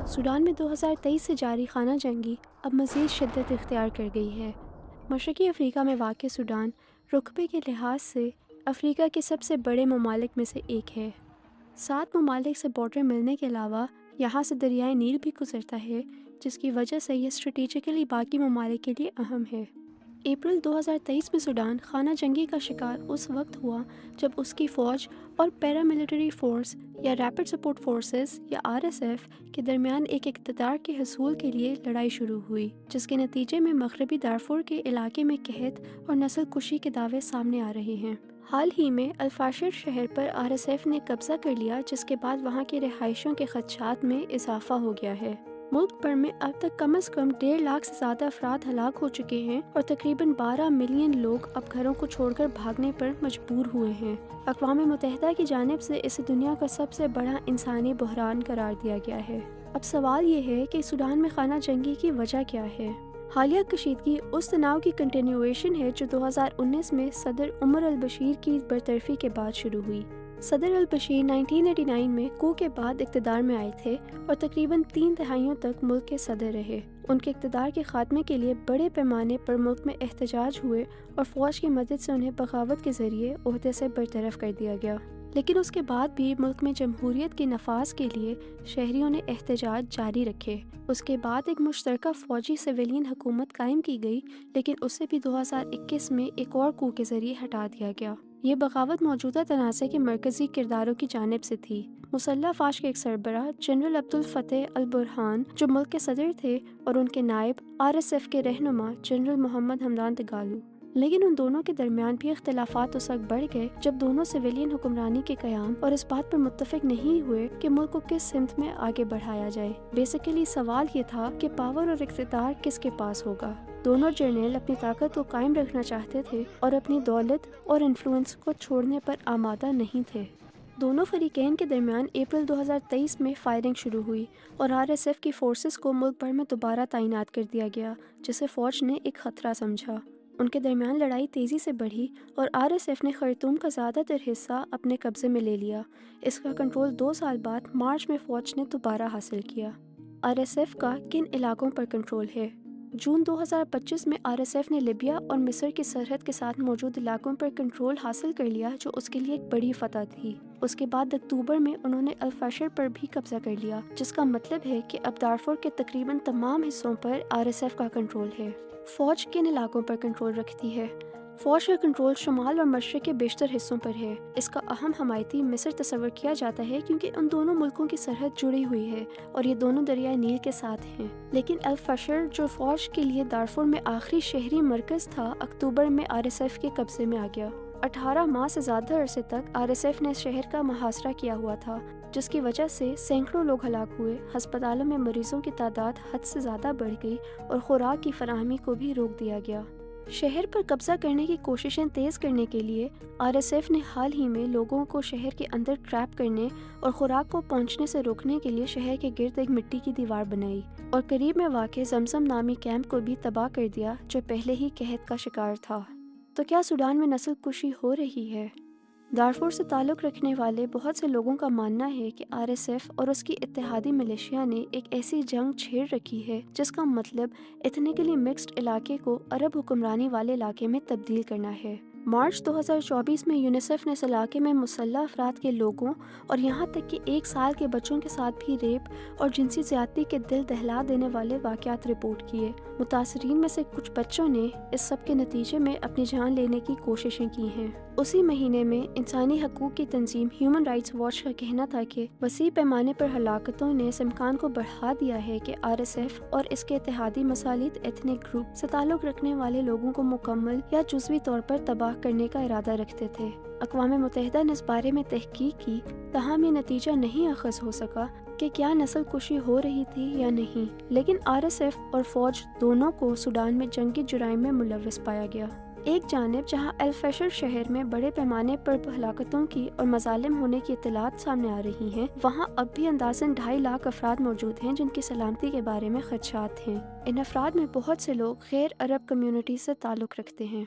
Sudan میں 2023 سے جاری خانہ جنگی اب مزید شدت اختیار کر گئی ہے۔ مشرقی افریقہ میں واقع سوڈان رقبے کے لحاظ سے افریقہ کے سب سے بڑے ممالک میں سے ایک ہے۔ 7 ممالک سے بارڈر ملنے کے علاوہ یہاں سے دریائے نیل بھی گزرتا ہے، جس کی وجہ سے یہ اسٹریٹجیکلی باقی ممالک کے لیے اہم ہے۔ اپریل 2023 میں سوڈان خانہ جنگی کا شکار اس وقت ہوا جب اس کی فوج اور پیراملٹری فورس یا ریپڈ سپورٹ فورسز یا RSF کے درمیان ایک اقتدار کے حصول کے لیے لڑائی شروع ہوئی، جس کے نتیجے میں مغربی دارفور کے علاقے میں قحط اور نسل کشی کے دعوے سامنے آ رہے ہیں۔ حال ہی میں الفاشر شہر پر RSF نے قبضہ کر لیا، جس کے بعد وہاں کے رہائشیوں کے خدشات میں اضافہ ہو گیا ہے۔ ملک بھر میں اب تک کم از کم 1.5 لاکھ سے زیادہ افراد ہلاک ہو چکے ہیں اور تقریباً 12 ملین لوگ اب گھروں کو چھوڑ کر بھاگنے پر مجبور ہوئے ہیں۔ اقوام متحدہ کی جانب سے اسے دنیا کا سب سے بڑا انسانی بحران قرار دیا گیا ہے۔ اب سوال یہ ہے کہ سوڈان میں خانہ جنگی کی وجہ کیا ہے؟ حالیہ کشیدگی اس تناؤ کی کنٹینیویشن ہے جو 2019 میں صدر عمر البشیر کی برطرفی کے بعد شروع ہوئی۔ صدر البشیر 1989 میں کو کے بعد اقتدار میں آئے تھے اور تقریباً 3 دہائیوں تک ملک کے صدر رہے۔ ان کے اقتدار کے خاتمے کے لیے بڑے پیمانے پر ملک میں احتجاج ہوئے اور فوج کی مدد سے انہیں بغاوت کے ذریعے عہدے سے برطرف کر دیا گیا۔ لیکن اس کے بعد بھی ملک میں جمہوریت کے نفاذ کے لیے شہریوں نے احتجاج جاری رکھے۔ اس کے بعد ایک مشترکہ فوجی سویلین حکومت قائم کی گئی، لیکن اسے بھی 2021 میں ایک اور کو کے ذریعے ہٹا دیا گیا۔ یہ بغاوت موجودہ تنازع کے مرکزی کرداروں کی جانب سے تھی۔ مسلح افواج کے ایک سربراہ جنرل عبدالفتاح البرہان جو ملک کے صدر تھے، اور ان کے نائب RSF کے رہنما جنرل محمد حمدان دگالو۔ لیکن ان دونوں کے درمیان بھی اختلافات اس وقت بڑھ گئے جب دونوں سویلین حکمرانی کے قیام اور اس بات پر متفق نہیں ہوئے کہ ملک کو کس سمت میں آگے بڑھایا جائے۔ بیسیکلی سوال یہ تھا کہ پاور اور اقتدار کس کے پاس ہوگا۔ دونوں جرنیل اپنی طاقت کو قائم رکھنا چاہتے تھے اور اپنی دولت اور انفلوئنس کو چھوڑنے پر آمادہ نہیں تھے۔ دونوں فریقین کے درمیان اپریل 2023 میں فائرنگ شروع ہوئی اور RSF کی فورسز کو ملک بھر میں دوبارہ تعینات کر دیا گیا، جسے فوج نے ایک خطرہ سمجھا۔ ان کے درمیان لڑائی تیزی سے بڑھی اور RSF نے خرطوم کا زیادہ تر حصہ اپنے قبضے میں لے لیا۔ اس کا کنٹرول 2 سال بعد مارچ میں فوج نے دوبارہ حاصل کیا۔ RSF کا کن علاقوں پر کنٹرول ہے؟ جون 2025 میں RSF نے لیبیا اور مصر کی سرحد کے ساتھ موجود علاقوں پر کنٹرول حاصل کر لیا، جو اس کے لیے ایک بڑی فتح تھی۔ اس کے بعد اکتوبر میں انہوں نے الفاشر پر بھی قبضہ کر لیا، جس کا مطلب ہے کہ اب دارفور کے تقریباً تمام حصوں پر RSF کا کنٹرول ہے۔ فوج کن علاقوں پر کنٹرول رکھتی ہے؟ فوج کا کنٹرول شمال اور مشرق کے بیشتر حصوں پر ہے۔ اس کا اہم حمایتی مصر تصور کیا جاتا ہے، کیونکہ ان دونوں ملکوں کی سرحد جڑی ہوئی ہے اور یہ دونوں دریائے نیل کے ساتھ ہیں۔ لیکن الفاشر جو فوج کے لیے دارفور میں آخری شہری مرکز تھا، اکتوبر میں RSF کے قبضے میں آ گیا۔ 18 ماہ سے زیادہ عرصے تک RSF نے شہر کا محاصرہ کیا ہوا تھا، جس کی وجہ سے سینکڑوں لوگ ہلاک ہوئے، ہسپتالوں میں مریضوں کی تعداد حد سے زیادہ بڑھ گئی اور خوراک کی فراہمی کو بھی روک دیا گیا۔ شہر پر قبضہ کرنے کی کوششیں تیز کرنے کے لیے RSF نے حال ہی میں لوگوں کو شہر کے اندر ٹریپ کرنے اور خوراک کو پہنچنے سے روکنے کے لیے شہر کے گرد ایک مٹی کی دیوار بنائی اور قریب میں واقع زمزم نامی کیمپ کو بھی تباہ کر دیا، جو پہلے ہی قحط کا شکار تھا۔ تو کیا سوڈان میں نسل کشی ہو رہی ہے؟ دارفور سے تعلق رکھنے والے بہت سے لوگوں کا ماننا ہے کہ RSF اور اس کی اتحادی ملیشیا نے ایک ایسی جنگ چھیڑ رکھی ہے جس کا مطلب ایتھنیکلی مکسڈ علاقے کو عرب حکمرانی والے علاقے میں تبدیل کرنا ہے۔ مارچ 2024 میں یونیسیف نے اس علاقے میں مسلح افراد کے لوگوں اور یہاں تک کہ 1 سال کے بچوں کے ساتھ بھی ریپ اور جنسی زیادتی کے دل دہلا دینے والے واقعات رپورٹ کیے۔ متاثرین میں سے کچھ بچوں نے اس سب کے نتیجے میں اپنی جان لینے کی کوششیں کی ہیں۔ اسی مہینے میں انسانی حقوق کی تنظیم ہیومن رائٹس واچ کا کہنا تھا کہ وسیع پیمانے پر ہلاکتوں نے اس امکان کو بڑھا دیا ہے کہ RSF اور اس کے اتحادی مسالت ایتھنک گروپ سے تعلق رکھنے والے لوگوں کو مکمل یا جزوی طور پر تباہ کرنے کا ارادہ رکھتے تھے۔ اقوام متحدہ نے اس بارے میں تحقیق کی، تاہم یہ نتیجہ نہیں اخذ ہو سکا کہ کیا نسل کشی ہو رہی تھی یا نہیں، لیکن RSF اور فوج دونوں کو سوڈان میں جنگی جرائم میں ملوث پایا گیا۔ ایک جانب جہاں الفاشر شہر میں بڑے پیمانے پر ہلاکتوں کی اور مظالم ہونے کی اطلاعات سامنے آ رہی ہیں، وہاں اب بھی اندازاً 2.5 لاکھ افراد موجود ہیں جن کی سلامتی کے بارے میں خدشات ہیں۔ ان افراد میں بہت سے لوگ غیر عرب کمیونٹی سے تعلق رکھتے ہیں۔